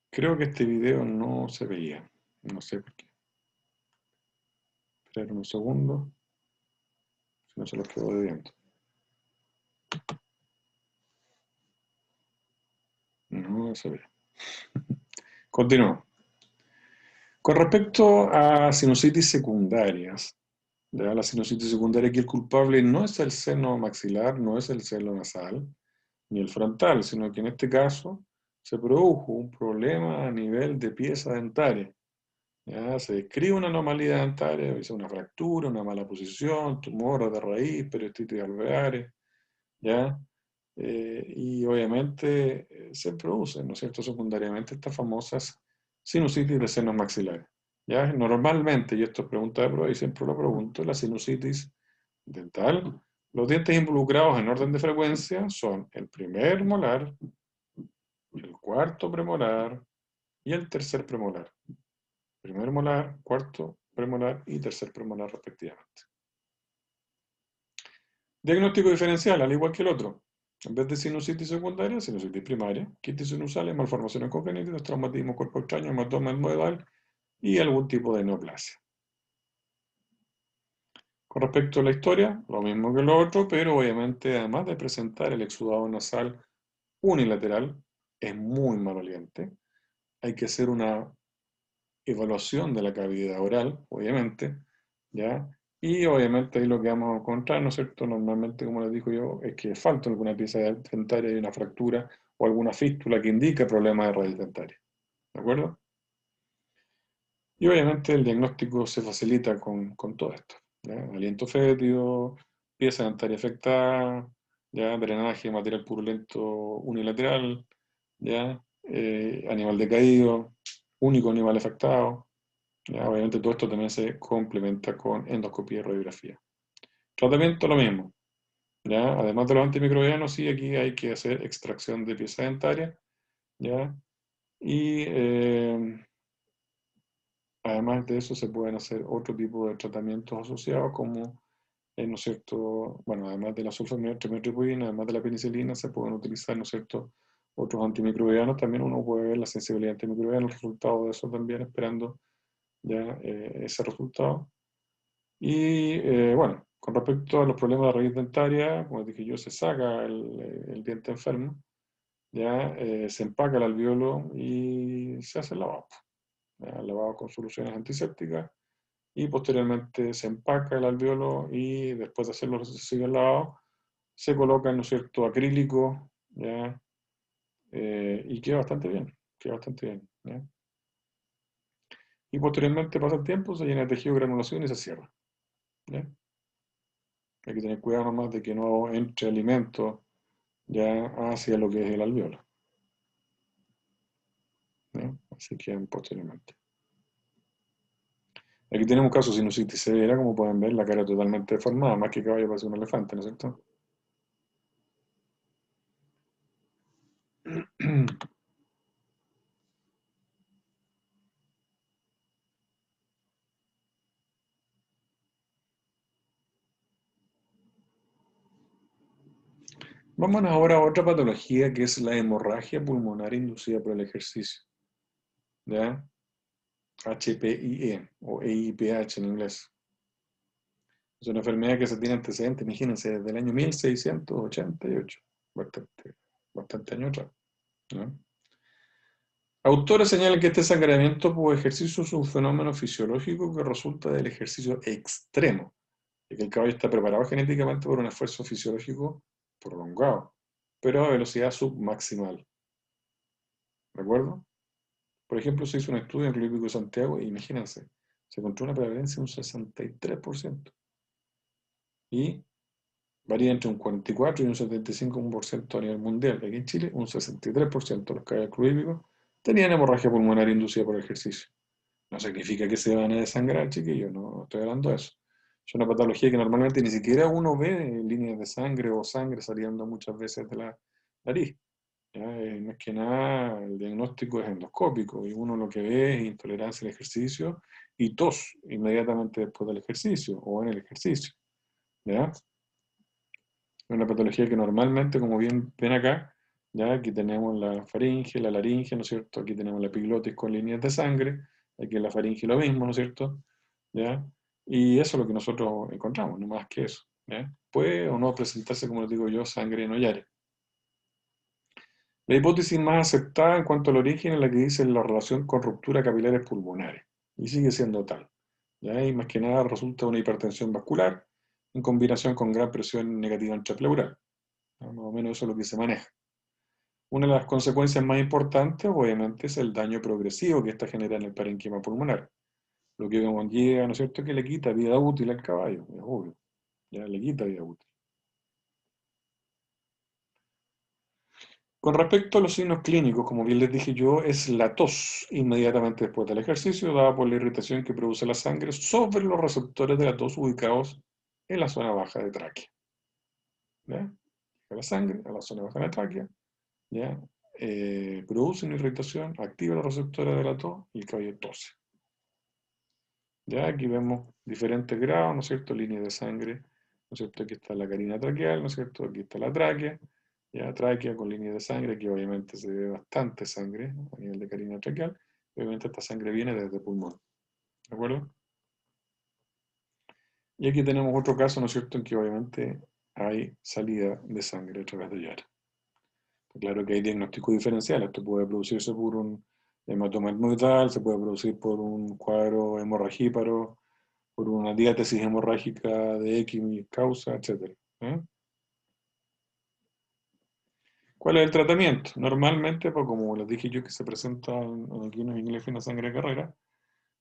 Creo que este video no se veía, no sé por qué. Esperar un segundo, si no se los quedo debiendo. No se ve. Continúo. Con respecto a sinusitis secundarias, ¿ya? La sinusitis secundaria, aquí el culpable no es el seno maxilar, no es el seno nasal, ni el frontal, sino que en este caso se produjo un problema a nivel de pieza dentaria. ¿Ya? Se describe una anomalía dentaria, es una fractura, una mala posición, tumores de raíz, periostitis alveares, ¿ya? Y obviamente se producen, ¿no es cierto?, secundariamente estas famosas sinusitis de senos maxilares. ¿Ya? Normalmente, y esto es pregunta de prueba y siempre lo pregunto, la sinusitis dental, los dientes involucrados en orden de frecuencia son el primer molar, el cuarto premolar y el tercer premolar. Primer molar, cuarto premolar y tercer premolar respectivamente. Diagnóstico diferencial, al igual que el otro. En vez de sinusitis secundaria, sinusitis primaria, quitis sinusales, malformaciones congénitas, traumatismo cuerpo extraño, hematoma hemoidal y algún tipo de neoplasia. Con respecto a la historia, lo mismo que lo otro, pero obviamente además de presentar el exudado nasal unilateral, es muy maloliente. Hay que hacer una evaluación de la cavidad oral, obviamente, ¿ya? Y obviamente ahí lo que vamos a encontrar, ¿no es cierto?, normalmente, como les digo yo, es que falta alguna pieza dentaria y una fractura o alguna fístula que indique problemas de raíz dentaria, ¿de acuerdo? Y obviamente el diagnóstico se facilita con todo esto, ¿ya? Aliento fétido, pieza dentaria afectada, ¿ya? Drenaje, material purulento unilateral, ¿ya? Animal decaído, único animal afectado, ¿ya? Obviamente todo esto también se complementa con endoscopía y radiografía. Tratamiento lo mismo, ¿ya? Además de los antimicrobianos, sí, aquí hay que hacer extracción de pieza dentaria, ¿ya? Y además de eso se pueden hacer otro tipo de tratamientos asociados como, ¿no es cierto?, bueno, además de la sulfamidoxametripudina, además de la penicilina, se pueden utilizar, ¿no es cierto?, otros antimicrobianos. También uno puede ver la sensibilidad antimicrobiana, el resultado de eso también, esperando ya ese resultado. Y bueno, con respecto a los problemas de raíz dentaria, como dije yo, se saca el diente enfermo, ya se empaca el alveolo y se hace el lavado. El lavado con soluciones antisépticas y posteriormente se empaca el alveolo y después de hacerlo sigue el lavado, se coloca, ¿no es cierto?, acrílico, ¿ya? Y queda bastante bien, queda bastante bien, ¿ya? y posteriormente pasa el tiempo, se llena de tejido de granulación y se cierra. ¿Ya? Hay que tener cuidado nomás de que no entre alimento ya hacia lo que es el alveolo. ¿Ya? Así que posteriormente. Aquí tenemos un caso de sinusitis severa, como pueden ver, la cara totalmente deformada, más que caballo parece un elefante, ¿no es cierto? Vamos ahora a otra patología que es la hemorragia pulmonar inducida por el ejercicio. ¿Ya? HPIE o EIPH en inglés. Es una enfermedad que se tiene antecedentes, imagínense, desde el año 1688, bastante años atrás. ¿No? Autores señalan que este sangramiento por ejercicio es un fenómeno fisiológico que resulta del ejercicio extremo, y que el caballo está preparado genéticamente por un esfuerzo fisiológico prolongado, pero a velocidad submaximal. ¿De acuerdo? Por ejemplo, se hizo un estudio en el Club Hípico de Santiago y imagínense, se encontró una prevalencia de un 63% y varía entre un 44 y un 75% a nivel mundial. Aquí en Chile, un 63% de los caballos del Club Hípico tenían hemorragia pulmonar inducida por ejercicio. No significa que se van a desangrar, chiquillos, no estoy hablando de eso. Es una patología que normalmente ni siquiera uno ve líneas de sangre o sangre saliendo muchas veces de la nariz. ¿Ya? Más que nada, el diagnóstico es endoscópico y uno lo que ve es intolerancia al ejercicio y tos inmediatamente después del ejercicio o en el ejercicio. ¿Ya? Es una patología que normalmente, como bien ven acá, ya aquí tenemos la faringe, la laringe, ¿no es cierto? Aquí tenemos la epiglotis con líneas de sangre, aquí en la faringe lo mismo, ¿no es cierto? ¿Ya? Y eso es lo que nosotros encontramos, no más que eso. ¿Ya? Puede o no presentarse, como les digo yo, sangre en hollares. La hipótesis más aceptada en cuanto al origen es la que dice la relación con ruptura capilares pulmonares, y sigue siendo tal. ¿Ya? Y más que nada resulta una hipertensión vascular en combinación con gran presión negativa intrapleural. ¿Ya? Más o menos eso es lo que se maneja. Una de las consecuencias más importantes, obviamente, es el daño progresivo que esta genera en el parénquima pulmonar, lo que conlleva, ¿no es cierto?, que le quita vida útil al caballo, es obvio, ya le quita vida útil. Con respecto a los signos clínicos, como bien les dije yo, es la tos inmediatamente después del ejercicio, dada por la irritación que produce la sangre sobre los receptores de la tos ubicados en la zona baja de tráquea. ¿Ya? La sangre a la zona baja de la tráquea, ¿ya? Produce una irritación, activa los receptores de la tos y el caballo tose. Ya aquí vemos diferentes grados, ¿no es cierto? Líneas de sangre, ¿no es cierto? Aquí está la carina traqueal, ¿no es cierto? Aquí está la tráquea, ya tráquea con líneas de sangre, aquí obviamente se ve bastante sangre, ¿no? A nivel de carina traqueal, obviamente esta sangre viene desde el pulmón, ¿de acuerdo? Y aquí tenemos otro caso, ¿no es cierto?, en que obviamente hay salida de sangre a través de llave. Claro que hay diagnósticos diferenciales, esto puede producirse por un hematoma hematoidal, se puede producir por un cuadro hemorragíparo, por una diátesis hemorrágica de X causa, etc. ¿Eh? ¿Cuál es el tratamiento? Normalmente, pues como les dije yo que se presenta en aquí en inglés en la sangre de carrera,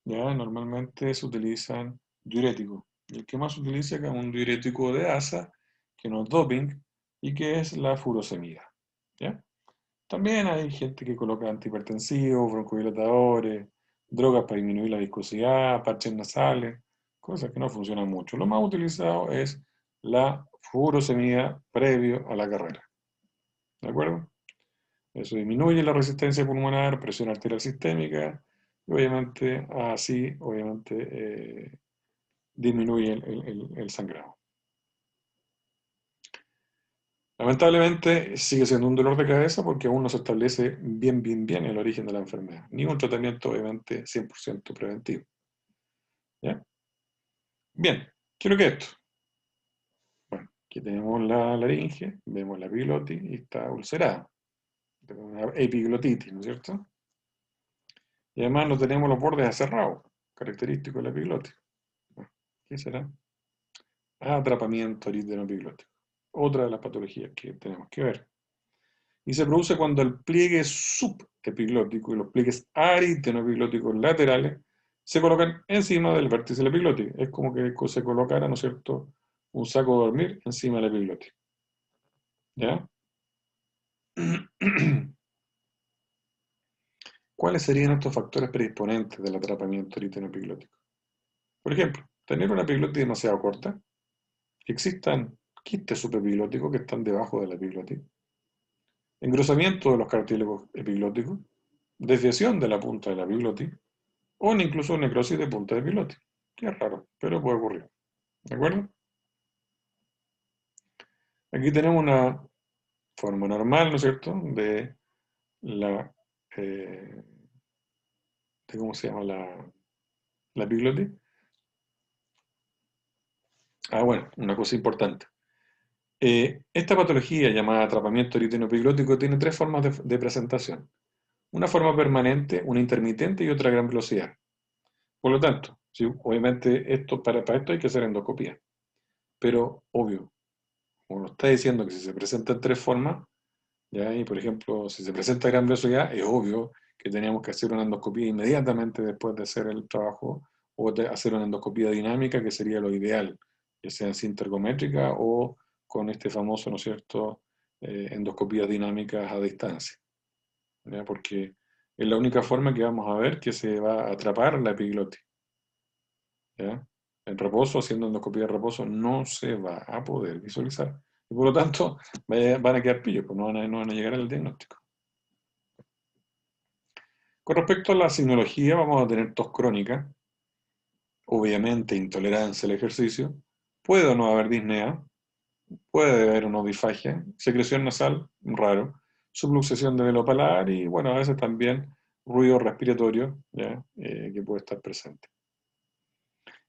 ya normalmente se utilizan diuréticos. Y el que más se utiliza es un diurético de asa, que no es doping, y que es la furosemida. ¿Ya? También hay gente que coloca antihipertensivos, broncodilatadores, drogas para disminuir la viscosidad, parches nasales, cosas que no funcionan mucho. Lo más utilizado es la furosemida previo a la carrera. ¿De acuerdo? Eso disminuye la resistencia pulmonar, presión arterial sistémica, y obviamente así, disminuye el sangrado. Lamentablemente sigue siendo un dolor de cabeza porque aún no se establece bien el origen de la enfermedad, ni un tratamiento obviamente 100% preventivo. ¿Ya? Bien, ¿qué es lo que es esto? Bueno, aquí tenemos la laringe, vemos la epiglotis y está ulcerada. Tenemos una epiglotitis, ¿no es cierto? Y además no tenemos los bordes aserrados, característico de la epiglotis. Bueno, ¿qué será? Atrapamiento aritenoepiglótico. Otra de las patologías que tenemos que ver. Y se produce cuando el pliegue subepiglótico y los pliegues aritenoepiglóticos laterales se colocan encima del vértice de la epiglotis. Es como que se colocara, ¿no es cierto?, un saco de dormir encima de la epiglotis. ¿Ya? ¿Cuáles serían estos factores predisponentes del atrapamiento eritenoepiglótico? Por ejemplo, tener una epiglotis demasiado corta, que existan quistes subepiglóticos que están debajo de la epiglotis, engrosamiento de los cartílagos epiglóticos, desviación de la punta de la epiglotis, o incluso necrosis de punta de epiglotis, que es raro, pero puede ocurrir. ¿De acuerdo? Aquí tenemos una forma normal, ¿no es cierto?, la, eh, de cómo se llama la epiglotis. Ah, bueno, una cosa importante. Esta patología llamada atrapamiento eritenoepiglótico tiene tres formas de presentación. Una forma permanente, una intermitente y otra a gran velocidad. Por lo tanto, sí, obviamente para esto hay que hacer endoscopía. Pero, obvio, como nos está diciendo que si se presenta en tres formas, ¿ya? Y por ejemplo, si se presenta a gran velocidad, es obvio que teníamos que hacer una endoscopía inmediatamente después de hacer el trabajo, o de hacer una endoscopía dinámica, que sería lo ideal, ya sea sintergométrica o con este famoso, ¿no es cierto?, endoscopías dinámicas a distancia, ¿ya? Porque es la única forma que vamos a ver que se va a atrapar la epiglotis, ¿ya? En reposo, haciendo endoscopía de reposo, no se va a poder visualizar. Y por lo tanto, van a quedar pillos, pues no van a llegar al diagnóstico. Con respecto a la sinología, vamos a tener tos crónica, obviamente intolerancia al ejercicio, puede o no haber disnea, puede haber una odifagia, secreción nasal, raro, subluxación de velo palar y, bueno, a veces también ruido respiratorio, ¿ya? Que puede estar presente.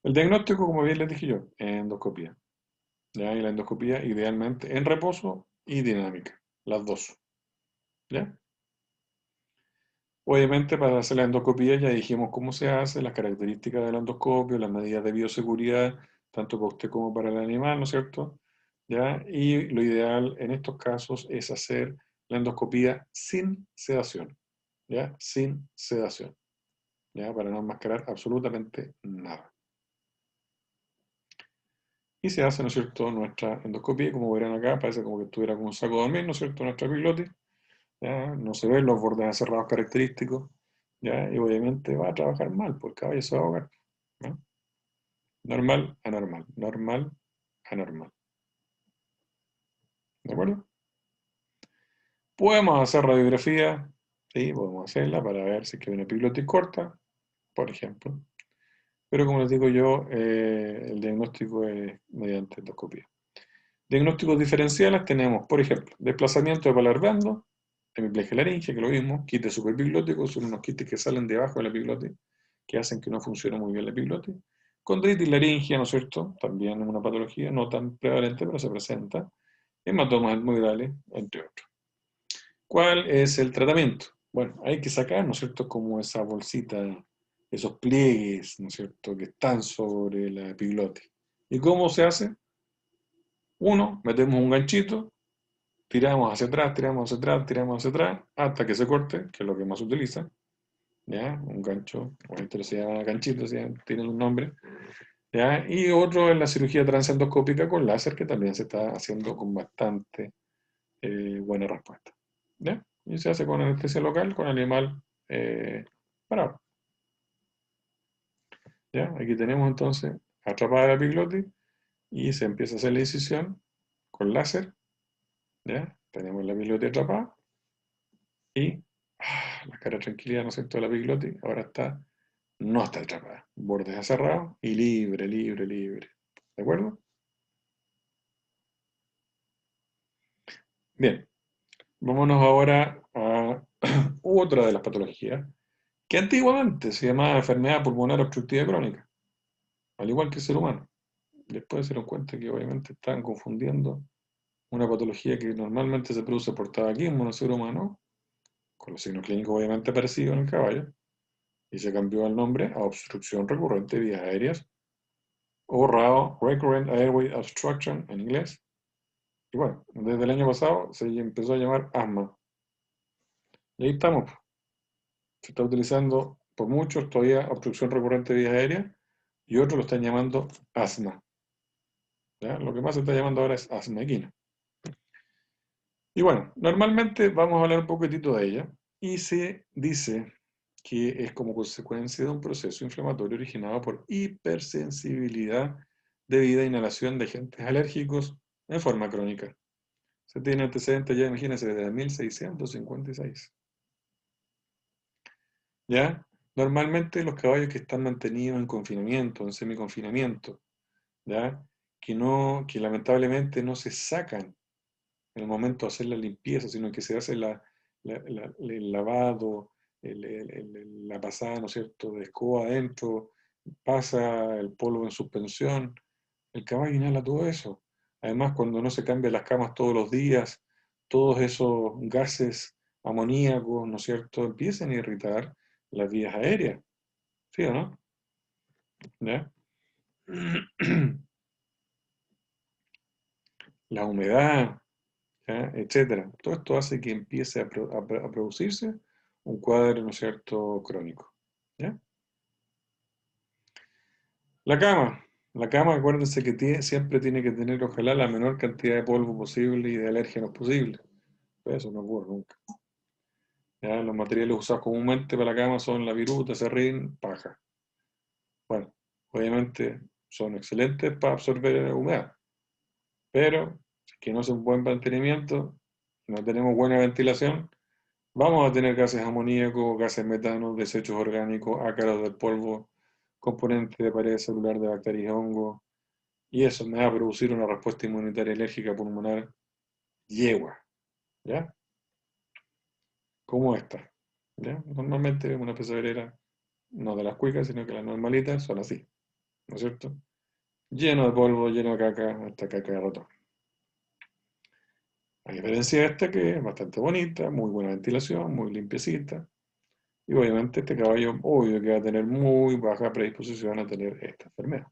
El diagnóstico, como bien les dije yo, endoscopía, ¿ya? Y la endoscopía idealmente en reposo y dinámica, las dos, ¿ya? Obviamente, para hacer la endoscopía ya dijimos cómo se hace, las características del endoscopio, las medidas de bioseguridad, tanto para usted como para el animal, ¿no es cierto? ¿Ya? Y lo ideal en estos casos es hacer la endoscopía sin sedación, ¿ya? Sin sedación, ¿ya? Para no enmascarar absolutamente nada. Y se hace, ¿no es cierto?, nuestra endoscopía, como verán acá, parece como que estuviera con un saco de dormir, ¿no es cierto?, nuestra epiglotis. ¿Ya? No se ven los bordes aserrados característicos, ¿ya? Y obviamente va a trabajar mal, porque el caballo se va a ahogar, ¿no? Normal, anormal, normal, anormal. ¿De acuerdo? Podemos hacer radiografía, sí, podemos hacerla para ver si es que hay una epiglotis corta, por ejemplo. Pero como les digo yo, el diagnóstico es mediante endoscopía. Diagnósticos diferenciales tenemos, por ejemplo, desplazamiento de paladar blando, hemiplegia laringe, que lo vimos, quites subepiglóticos, son unos quites que salen debajo de la epiglotis, que hacen que no funcione muy bien la epiglotis. Condritis laringia, ¿no es cierto? También es una patología no tan prevalente, pero se presenta. Hematomas endmoidales, entre otros. ¿Cuál es el tratamiento? Bueno, hay que sacar, ¿no es cierto?, como esa bolsita, esos pliegues, ¿no es cierto?, que están sobre la epiglotis. ¿Y cómo se hace? Uno, metemos un ganchito, tiramos hacia atrás, tiramos hacia atrás, tiramos hacia atrás, hasta que se corte, que es lo que más se utiliza, ¿ya? Un gancho, bueno, esto se llama ganchito, tiene un nombre, ¿ya? Y otro es la cirugía transendoscópica con láser, que también se está haciendo con bastante buena respuesta, ¿ya? Y se hace con anestesia local, con animal parado, ¿ya? Aquí tenemos entonces atrapada la epiglotis y se empieza a hacer la incisión con láser, ¿ya? Tenemos la epiglotis atrapada y la cara de tranquilidad, ¿no es cierto?, de la epiglotis ahora no está atrapada, bordes cerrados y libre, libre, libre, ¿de acuerdo? Bien, vámonos ahora a otra de las patologías que antiguamente se llamaba enfermedad pulmonar obstructiva crónica, al igual que el ser humano. Después se dieron cuenta que obviamente estaban confundiendo una patología que normalmente se produce por tabaquismo en el ser humano, con los signos clínicos obviamente parecidos en el caballo, y se cambió el nombre a obstrucción recurrente de vías aéreas, o RAO, Recurrent Airway Obstruction en inglés. Y bueno, desde el año pasado se empezó a llamar asma. Y ahí estamos. Se está utilizando por muchos todavía obstrucción recurrente de vías aéreas, y otros lo están llamando asma. ¿Ya? Lo que más se está llamando ahora es asma equina. Y bueno, normalmente vamos a hablar un poquitito de ella, y se dice que es como consecuencia de un proceso inflamatorio originado por hipersensibilidad debida a inhalación de agentes alérgicos en forma crónica. Se tiene antecedentes ya, imagínense, desde 1656. ¿Ya? Normalmente los caballos que están mantenidos en confinamiento, en semiconfinamiento, ¿ya? Que lamentablemente no se sacan en el momento de hacer la limpieza, sino que se hace el lavado, la pasada, ¿no es cierto?, de escoba adentro, pasa el polvo en suspensión, el caballo inhala todo eso. Además, cuando no se cambian las camas todos los días, todos esos gases amoníacos, ¿no es cierto?, empiezan a irritar las vías aéreas, ¿sí o no? ¿Ya? La humedad, ¿ya? Etcétera. Todo esto hace que empiece a producirse un cuadro, ¿no es cierto?, crónico. ¿Ya? La cama. La cama, acuérdense que siempre tiene que tener, ojalá, la menor cantidad de polvo posible y de alérgenos posible. Pero eso no ocurre nunca. ¿Ya? Los materiales usados comúnmente para la cama son la viruta, serrín, paja. Bueno, obviamente son excelentes para absorber humedad, pero si es que no hace un buen mantenimiento, no tenemos buena ventilación, vamos a tener gases amoníacos, gases metanos, desechos orgánicos, ácaros del polvo, componentes de pared celular de bacterias y hongos, y eso me va a producir una respuesta inmunitaria alérgica pulmonar yegua, ¿ya? Como esta, ¿ya? Normalmente una pesebrera, no de las cuicas, sino que las normalitas, son así, ¿no es cierto? Lleno de polvo, lleno de caca, hasta caca de ratón. A diferencia de esta, que es bastante bonita, muy buena ventilación, muy limpiecita, y obviamente este caballo, obvio que va a tener muy baja predisposición a tener esta enfermedad.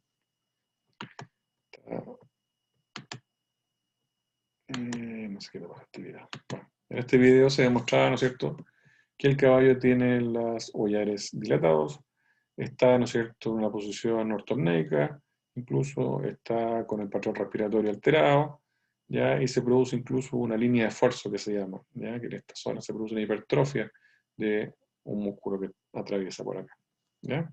No sé qué le pasa a este video. Bueno, en este video se demostraba, ¿no es cierto?, que el caballo tiene los hollares dilatados, está, ¿no es cierto?, en una posición ortopneica, incluso está con el patrón respiratorio alterado, ¿ya? Y se produce incluso una línea de esfuerzo que se llama, ¿ya? Que en esta zona se produce una hipertrofia de un músculo que atraviesa por acá, ¿ya?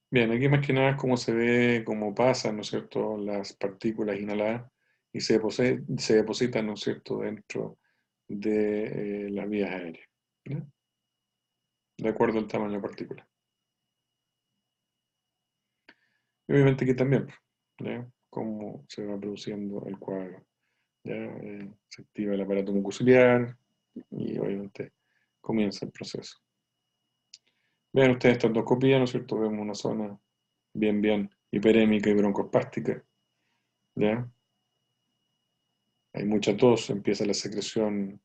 Bien, aquí más que nada es cómo se ve, cómo pasan, ¿no es cierto?, las partículas inhaladas y se depositan, ¿no es cierto?, dentro de las vías aéreas, ¿ya? De acuerdo al tamaño de la partícula. Y obviamente aquí también, ¿ya? Cómo se va produciendo el cuadro, ¿ya? Se activa el aparato mucociliar y obviamente comienza el proceso. Vean ustedes esta endoscopía, ¿no es cierto? Vemos una zona bien hiperémica y broncoespástica, ¿ya? Hay mucha tos, empieza la secreción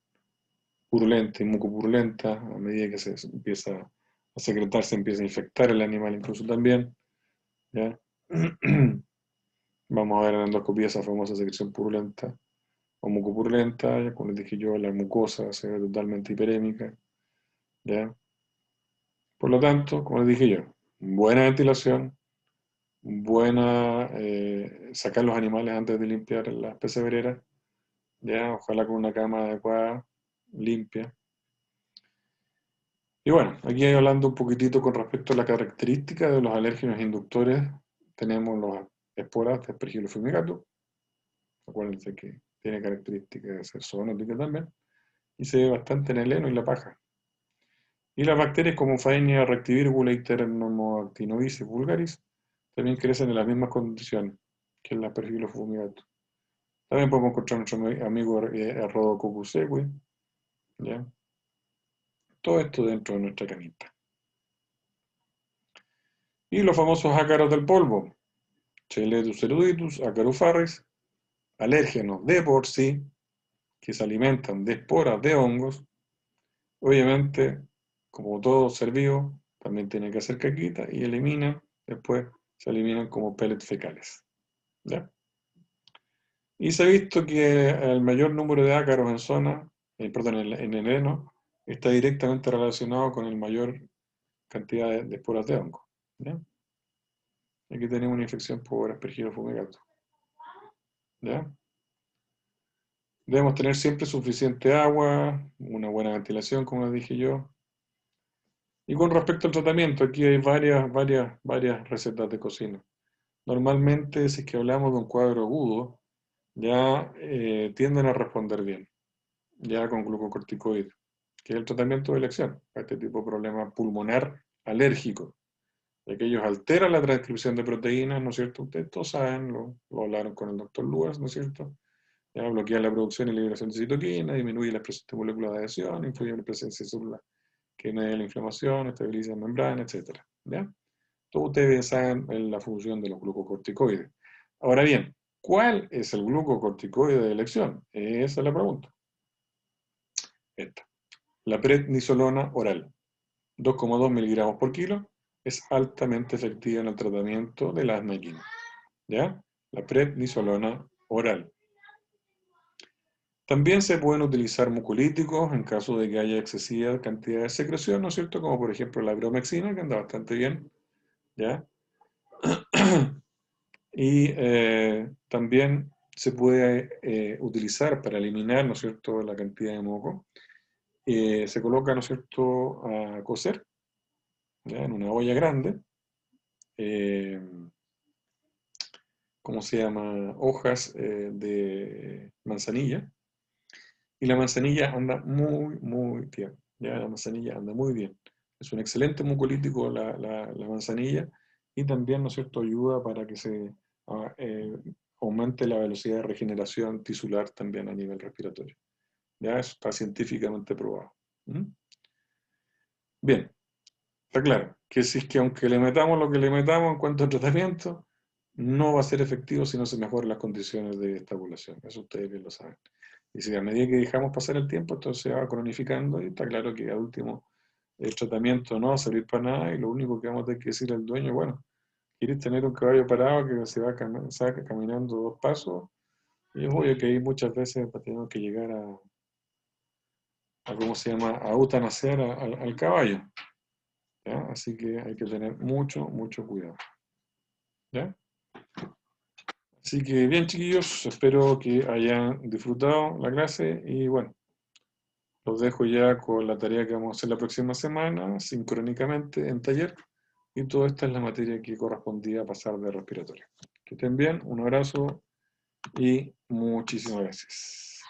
purulenta y mucopurulenta, a medida que se empieza a secretar, se empieza a infectar el animal incluso también, ¿ya? Vamos a ver en la endoscopía esa famosa secreción purulenta o mucopurulenta, ya como les dije yo, la mucosa se ve totalmente hiperémica, ¿ya? Por lo tanto, como les dije yo, buena ventilación, sacar los animales antes de limpiar las pesebreras, ya, ojalá con una cama adecuada, limpia. Y bueno, aquí hablando un poquitito con respecto a la característica de los alérgenos inductores, tenemos las esporas de Aspergillus fumigatus. Acuérdense que tiene características de ser zoonótica también, y se ve bastante en el heno y la paja. Y las bacterias como Faenia rectivirgula y Pternomoactinoides vulgaris también crecen en las mismas condiciones que el Aspergillus fumigatus. También podemos encontrar nuestro amigo Rhodococcus sequi, ¿ya? Todo esto dentro de nuestra camita. Y los famosos ácaros del polvo, Cheletus eruditus, Acarofarris, alérgenos de por sí, que se alimentan de esporas de hongos. Obviamente, como todo ser vivo, también tiene que hacer caquita y después se eliminan como pellets fecales, ¿ya? Y se ha visto que el mayor número de ácaros en zona, perdón, en el heno, está directamente relacionado con el mayor cantidad de esporas de hongo. ¿Ya? Aquí tenemos una infección por Aspergillus fumigatus. ¿Ya? Debemos tener siempre suficiente agua, una buena ventilación, como les dije yo. Y con respecto al tratamiento, aquí hay varias recetas de cocina. Normalmente, si es que hablamos de un cuadro agudo, ya tienden a responder bien, ya con glucocorticoides, que es el tratamiento de elección para este tipo de problema pulmonar alérgico, ya que ellos alteran la transcripción de proteínas, ¿no es cierto? Ustedes todos saben, lo hablaron con el doctor Luas, ¿no es cierto? Ya bloquea la producción y liberación de citoquina, disminuye la presencia de moléculas de adhesión, influye en la presencia de células que media la inflamación, estabiliza la membrana, etc. ¿Ya? Todos ustedes saben la función de los glucocorticoides. Ahora bien, ¿cuál es el glucocorticoide de elección? Esa es la pregunta. Esta. La prednisolona oral, 2,2 miligramos por kilo, es altamente efectiva en el tratamiento del asma equina. ¿Ya? La prednisolona oral. También se pueden utilizar mucolíticos en caso de que haya excesiva cantidad de secreción, ¿no es cierto? Como por ejemplo la bromexina, que anda bastante bien, ¿ya? Y también se puede utilizar para eliminar, ¿no es cierto?, la cantidad de moco. Se coloca, ¿no es cierto?, a cocer, ¿ya?, en una olla grande. ¿Cómo se llama? Hojas de manzanilla. Y la manzanilla anda muy bien. Ya, la manzanilla anda muy bien. Es un excelente mucolítico la manzanilla y también, ¿no es cierto?, ayuda para que se aumente la velocidad de regeneración tisular también a nivel respiratorio. Ya, eso está científicamente probado. ¿Mm? Bien, está claro que si es que aunque le metamos lo que le metamos en cuanto a tratamiento, no va a ser efectivo si no se mejoran las condiciones de esta población. Eso ustedes bien lo saben. Y si a medida que dejamos pasar el tiempo, esto se va cronificando y está claro que al último el tratamiento no va a servir para nada y lo único que vamos a tener que decir al dueño, bueno, ¿quieres tener un caballo parado que se va caminando 2 pasos? Y es obvio que ahí muchas veces tenemos que llegar a ¿cómo se llama?, a eutanasiar al caballo. ¿Ya? Así que hay que tener mucho cuidado. ¿Ya? Así que bien, chiquillos, espero que hayan disfrutado la clase y bueno, los dejo ya con la tarea que vamos a hacer la próxima semana, sincrónicamente en taller, y toda esta es la materia que correspondía a pasar de respiratorio. Que estén bien, un abrazo y muchísimas gracias.